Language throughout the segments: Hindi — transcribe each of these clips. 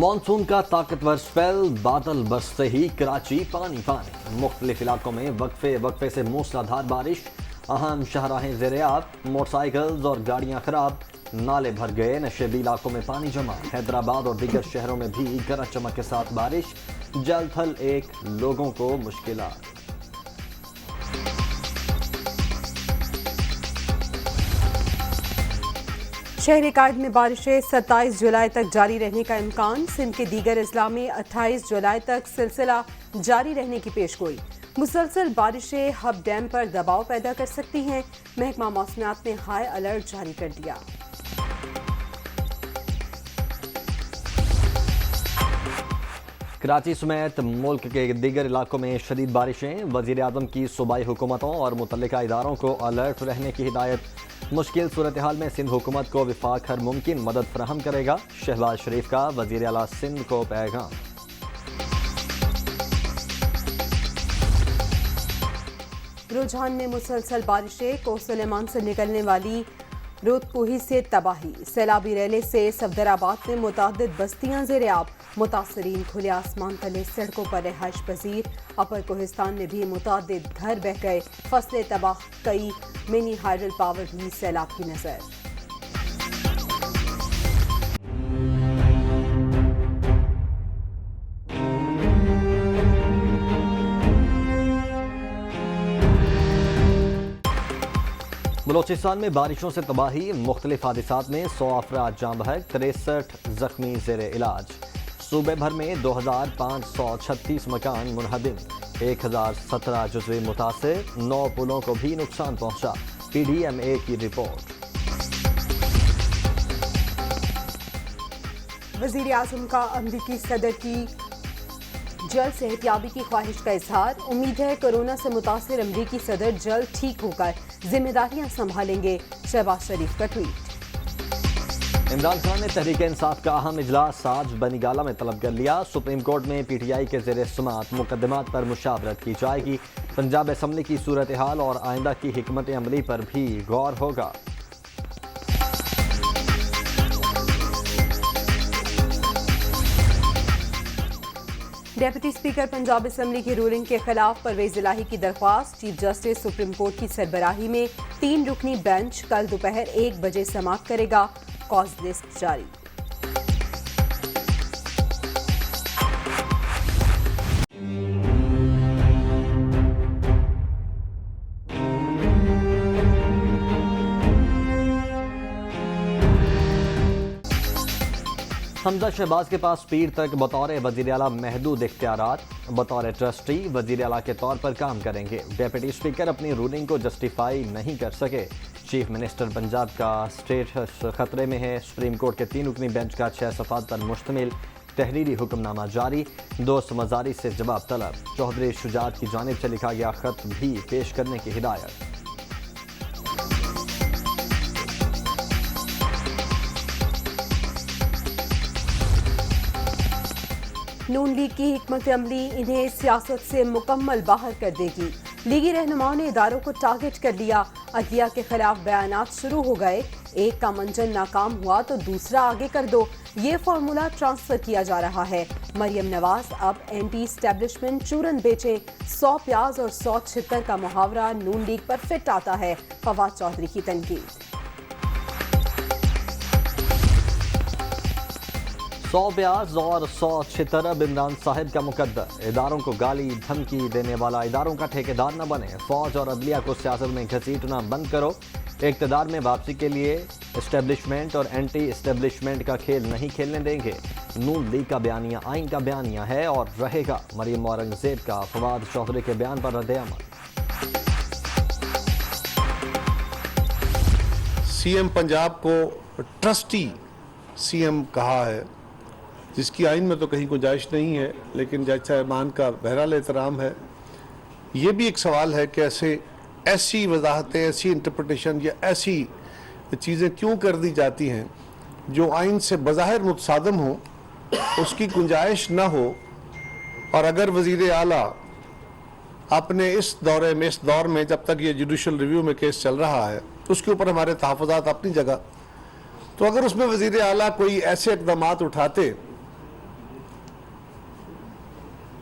मानसून का ताकतवर स्पेल, बादल बरसते ही कराची पानी पानी। मुख्तलिफ इलाकों में वक्फे वक्फे से मूसलाधार बारिश। अहम शाहराहें ज़ेर-ए-आब, मोटरसाइकिल्स और गाड़ियां खराब। नाले भर गए, नशेबी इलाकों में पानी जमा। हैदराबाद और दीगर शहरों में भी गरज चमक के साथ बारिश। जल थल एक, लोगों को मुश्किलात। शहरी कायद में बारिशें 27 जुलाई तक जारी रहने का इम्कान। सिंध के दीगर अजला में 28 जुलाई तक सिलसिला जारी रहने की पेशगोई। मुसलसल बारिशें हब डैम पर दबाव पैदा कर सकती हैं। महकमा मौसमियात ने हाई अलर्ट जारी कर दिया। कराची समेत मुल्क के दीगर इलाकों में शदीद बारिशें। वज़ीर आज़म की सूबाई हुकूमतों और मुतल्लिका इदारों को अलर्ट रहने की हिदायत। मुश्किल सूरत हाल में सिंध हुकूमत को विफाक हर मुमकिन मदद फराहम करेगा। शहबाज शरीफ का वज़ीर आला सिंध को पैगाम। रुझान में मुसलसल बारिशें। कोसलेमान से निकलने वाली रोदकोही से तबाही। सैलाबी रैले से सफदराबाद में मुतादिद बस्तियां ज़ेर-ए-आब। मुतासरीन खुले आसमान तले सड़कों पर रिहाइश पजीर। अपर कोहिस्तान में भी मुतादिद घर बह गए, फसलें तबाह। कई मिनी हाइडल पावर भी सैलाब की नजर। बलोचिस्तान में बारिशों से तबाही। मुख्तलिफ हादिसात में 100 अफराद जाँ बहक, 63 जख्मी ज़ेर इलाज। सूबे भर में 2536 मकान मुनहदिम, 1017 जुज़वी मुतासिर। 9 पुलों को भी नुकसान पहुंचा। PDMA की रिपोर्ट। वज़ीर आज़म का अमरीकी सदर की जल्द सेहतियाबी की ख्वाहिश का इजहार। उम्मीद है कोरोना से मुतासिर अमरीकी सदर जल्द ठीक होकर जिम्मेदारियां संभालेंगे। शहबाज शरीफ का ट्वीट। इमरान खान ने तहरीक इंसाफ का अहम इजलास आज बनीगाला में तलब कर लिया। सुप्रीम कोर्ट में PTI के ज़ेर समात मुकदमात पर मुशावरत की जाएगी। पंजाब असम्बली की सूरत हाल और आइंदा की हिकमत अमली पर भी गौर होगा। डेप्यूटी स्पीकर पंजाब असम्बली की रूलिंग के खिलाफ परवेज इलाही की दरख्वास्त। चीफ जस्टिस सुप्रीम कोर्ट की सरबराही में 3 रुकनी बेंच कल दोपहर 1 बजे समाप्त करेगा। कॉज लिस्ट जारी। हमजा शहबाज के पास पीर तक बतौर वज़ीर आला महदूद इख्तियारात। बतौर ट्रस्टी वज़ीर आला के तौर पर काम करेंगे। डेप्यूटी स्पीकर अपनी रूलिंग को जस्टिफाई नहीं कर सके। चीफ मिनिस्टर पंजाब का स्टेटस खतरे में है। सुप्रीम कोर्ट के 3 रुकनी बेंच का 6 सफ़ात पर मुश्तमिल तहरीरी हुक्मनामा जारी। दोस्त मजारी से जवाब तलब। चौधरी शुजात की जानिब से लिखा गया खत भी पेश करने की हिदायत। नून लीग की हिकमत अमली इन्हें सियासत से मुकम्मल बाहर कर देगी। लीगी रहनुमाओं ने इदारों को टारगेट कर लिया। अदलिया के खिलाफ बयानात शुरू हो गए। एक का मंजन नाकाम हुआ तो दूसरा आगे कर दो, ये फॉर्मूला ट्रांसफर किया जा रहा है। मरियम नवाज अब एंटी स्टैब्लिशमेंट चूरन बेचे। 100 प्याज और 100 छितर का मुहावरा नून लीग पर फिट आता है। फवाद चौधरी की तनकीद। 100 प्याज और 100 छितर अब इमरान साहिब का मुकद्दर। इदारों को गाली धमकी देने वाला इदारों का ठेकेदार न बने। फौज और अदलिया को सियासत में घसीटना बंद करो। इक़्तिदार में वापसी के लिए इस्टेब्लिशमेंट और एंटी इस्टेब्लिशमेंट का खेल नहीं खेलने देंगे। नून लीग का बयानिया आइन का बयानिया है और रहेगा। मरियम औरंगजेब का फवाद चौधरी के बयान पर रद्द-ए-अमल। CM पंजाब को ट्रस्टी CM कहा है, जिसकी आइन में तो कहीं गुंजाइश नहीं है, लेकिन जज साहबान का बहरहाल एहतराम है। ये भी एक सवाल है कि ऐसी वजाहतें, ऐसी इंटरप्रटेशन या ऐसी चीज़ें क्यों कर दी जाती हैं जो आइन से बज़ाहिर मुतसादम हो, उसकी गुंजाइश ना हो। और अगर वज़ीर आला अपने इस दौर में जब तक ये जुडिशल रिव्यू में केस चल रहा है, उसके ऊपर हमारे तहफ़्फ़ुज़ात अपनी जगह, तो अगर उसमें वज़ीर आला कोई ऐसे इक़दामात उठाते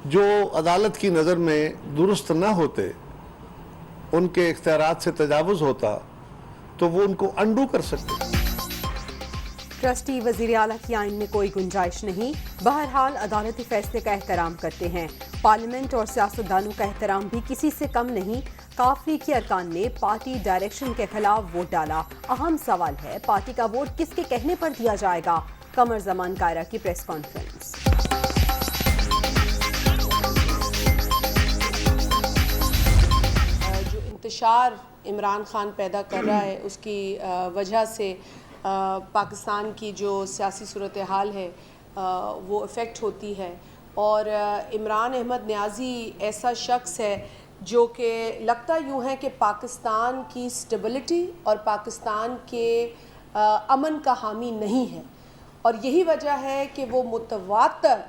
जो अदालत की नज़र में दुरुस्त न होते, उनके इख्तियारात से तजावुज़ होता, तो वो उनको अंडू कर सकते। ट्रस्टी वजीर आला की आइन में कोई गुंजाइश नहीं। बहरहाल अदालती फैसले का एहतराम करते हैं। पार्लियामेंट और सियासतदानों का एहतराम भी किसी से कम नहीं। काफी के अरकान ने पार्टी डायरेक्शन के खिलाफ वोट डाला। अहम सवाल है, पार्टी का वोट किसके कहने पर दिया जाएगा? कमर जमान कायरा की प्रेस कॉन्फ्रेंस। जो इंतशार इमरान खान पैदा कर रहा है, उसकी वजह से पाकिस्तान की जो सियासी सूरत हाल है वो इफ़ेक्ट होती है। और इमरान अहमद न्याजी ऐसा शख्स है जो कि लगता यूँ है कि पाकिस्तान की स्टेबिलिटी और पाकिस्तान के अमन का हामी नहीं है, और यही वजह है कि वो मुतवातर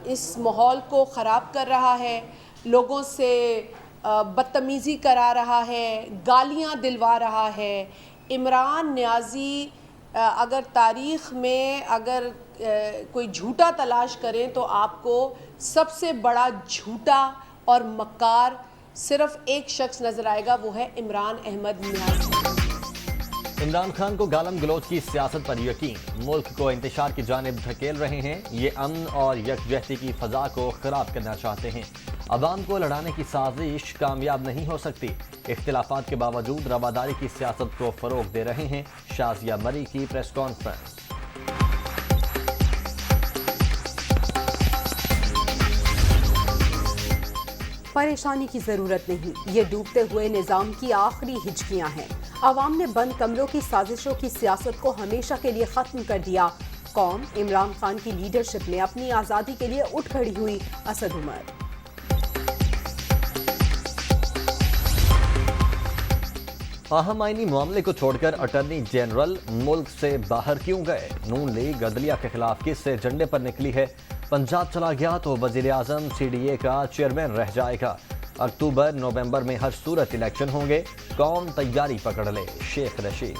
इस माहौल को ख़राब कर रहा है, लोगों से बदतमीज़ी करा रहा है, गालियाँ दिलवा रहा है। इमरान न्याजी अगर तारीख़ में अगर कोई झूठा तलाश करें तो आपको सबसे बड़ा झूठा और मक्कार सिर्फ एक शख्स नज़र आएगा, वो है इमरान अहमद न्याजी। इमरान खान को गालम गलोच की सियासत पर यकीन, मुल्क को इंतशार की जानिब धकेल रहे हैं। ये अमन और यकजहती की फ़ज़ा को ख़राब करना चाहते हैं। अवाम को लड़ाने की साजिश कामयाब नहीं हो सकती। इख्तिलाफात के बावजूद रवादारी की सियासत को फ़रोग़ दे रहे हैं। शाज़िया मरी की प्रेस कॉन्फ्रेंस। परेशानी की जरूरत नहीं, ये डूबते हुए निजाम की आखिरी हिचकियां हैं। आवाम ने बंद कमरों की साजिशों की सियासत को हमेशा के लिए खत्म कर दिया। कौम इमरान खान की लीडरशिप में अपनी आज़ादी के लिए उठ खड़ी हुई। असद उमर। अहम आईनी मामले को छोड़कर अटॉर्नी जनरल मुल्क से बाहर क्यों गए? नून लीग अदलिया के खिलाफ किस एजेंडे पर निकली है? पंजाब चला गया तो वजीर आजम CDA का चेयरमैन रह जाएगा। अक्टूबर नवंबर में हर सूरत इलेक्शन होंगे, कौम तैयारी पकड़ ले। शेख रशीद।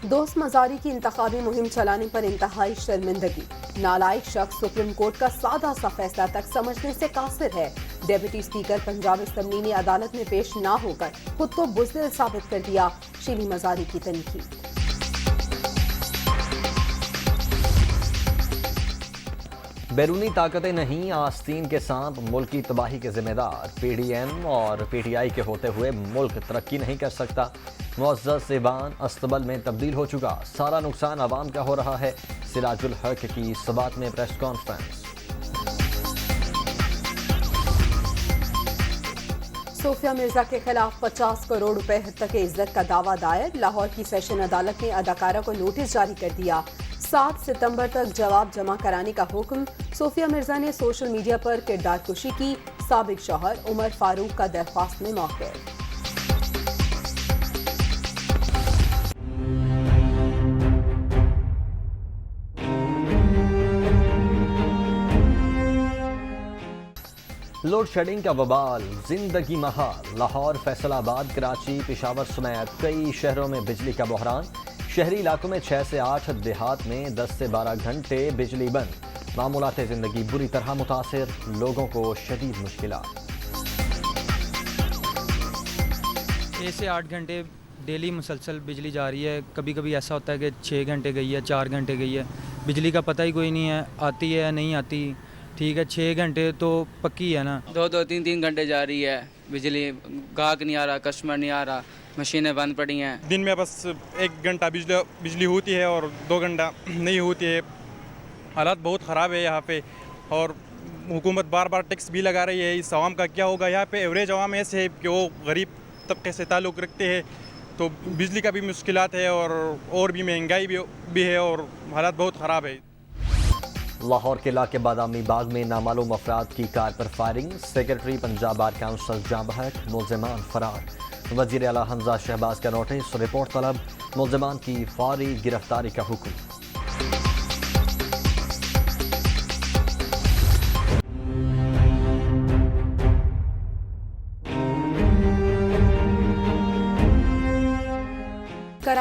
दोस्त मजारी की इंतखाबी मुहिम चलाने पर इंतहाई शर्मिंदगी। नालायक शख्स सुप्रीम कोर्ट का सादा सा फैसला तक समझने से कासिर है। डेप्यूटी स्पीकर पंजाब असम्बली ने अदालत में पेश न होकर खुद को बुज़दिल साबित कर दिया। शीली मजारी की तनकीद। बैरूनी ताकतें नहीं, आस्तीन के सांप मुल्क की तबाही के जिम्मेदार। PDM और PTI के होते हुए मुल्क तरक्की नहीं कर सकता। मुअज़्ज़ज़ ज़बान अस्तबल में तब्दील हो चुका, सारा नुकसान आवाम का हो रहा है। सिराजुल हक की सबात में प्रेस कॉन्फ्रेंस। सोफिया मिर्जा के खिलाफ 50 करोड़ रुपए तक के इज्जत का दावा दायर। लाहौर की सेशन अदालत ने अदाकारा को नोटिस जारी कर दिया। 7 सितंबर तक जवाब जमा कराने का हुक्म। सोफिया मिर्जा ने सोशल मीडिया पर किरदार कुशी की। साबिक शौहर उमर फारूक का दरख्वास्त में मौक़िफ़। लोड शेडिंग का वबाल, जिंदगी महाल। लाहौर, फैसलाबाद, कराची, पेशावर समेत कई शहरों में बिजली का बहरान। शहरी इलाकों में 6 से 8, देहात में 10 से 12 घंटे बिजली बंद। मामूलात जिंदगी बुरी तरह मुतासिर, लोगों को शदीद मुश्किलात। 6 से 8 घंटे डेली मुसलसल बिजली जा रही है। कभी कभी ऐसा होता है कि 6 घंटे गई है, 4 घंटे गई है, बिजली का पता ही कोई नहीं है, आती है या नहीं आती। ठीक है, 6 घंटे तो पक्की है ना। 2-2, 3-3 घंटे जा रही है बिजली, गाहक नहीं आ रहा, कस्टमर नहीं आ रहा, मशीनें बंद पड़ी हैं। दिन में बस 1 घंटा बिजली होती है और 2 घंटा नहीं होती है। हालात बहुत ख़राब है यहाँ पे, और हुकूमत बार बार टैक्स भी लगा रही है। इस आवाम का क्या होगा? यहाँ पे एवरेज आवाम ऐसे है कि वो गरीब तबके से ताल्लुक़ रखते हैं, तो बिजली का भी मुश्किलात है और भी महंगाई भी है, और हालात बहुत ख़राब है। लाहौर के इलाके बादामी बाग में नामालूम अफराद की कार पर firing. Secretary Punjab bar council जां बहक, मुल्ज़िमान फरार। वज़ीर आला हमजा शहबाज का नोटिस, रिपोर्ट तलब, मुल्ज़िमान की फौरी गिरफ्तारी का हुक्म।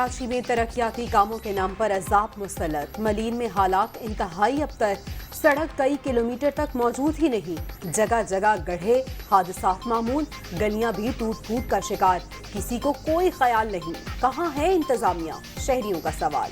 कराची में तरक्याती कामों के नाम पर अजाब मुसल्लत। मलीन में हालात इंतहाई अबतर, सड़क कई किलोमीटर तक मौजूद ही नहीं, जगह जगह गड्ढे, हादसात मामूल, गलियां भी टूट फूट का शिकार। किसी को कोई ख्याल नहीं, कहाँ है इंतजामिया? शहरियों का सवाल।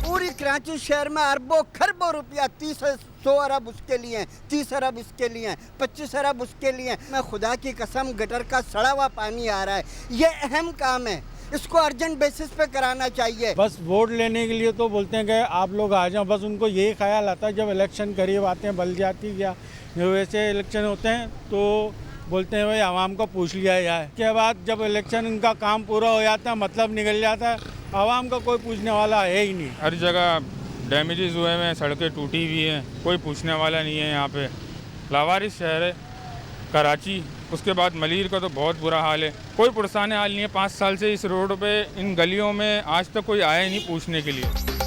पूरी कराची शहर में अरबों खरबों रुपया 100 अरब उसके लिए हैं, 30 अरब इसके लिए हैं, 25 अरब उसके लिए हैं। मैं खुदा की कसम, गटर का सड़ा हुआ पानी आ रहा है। ये अहम काम है, इसको अर्जेंट बेसिस पे कराना चाहिए। बस वोट लेने के लिए तो बोलते हैं कि आप लोग आ जाओ, बस उनको यही ख्याल आता है जब इलेक्शन करीब आते हैं, बल जाती या वैसे इलेक्शन होते हैं तो बोलते हैं भाई आवाम को पूछ लिया जाए। उसके बाद जब इलेक्शन उनका काम पूरा हो जाता है, मतलब निकल जाता है, आवाम का कोई पूछने वाला है ही नहीं। हर जगह डैमेजेस हुए हैं, सड़कें टूटी हुई हैं, कोई पूछने वाला नहीं है। यहाँ पे लावारिस शहर है कराची, उसके बाद मलीर का तो बहुत बुरा हाल है, कोई पुरसाने हाल नहीं है। 5 साल से इस रोड पे, इन गलियों में आज तक कोई आया ही नहीं पूछने के लिए।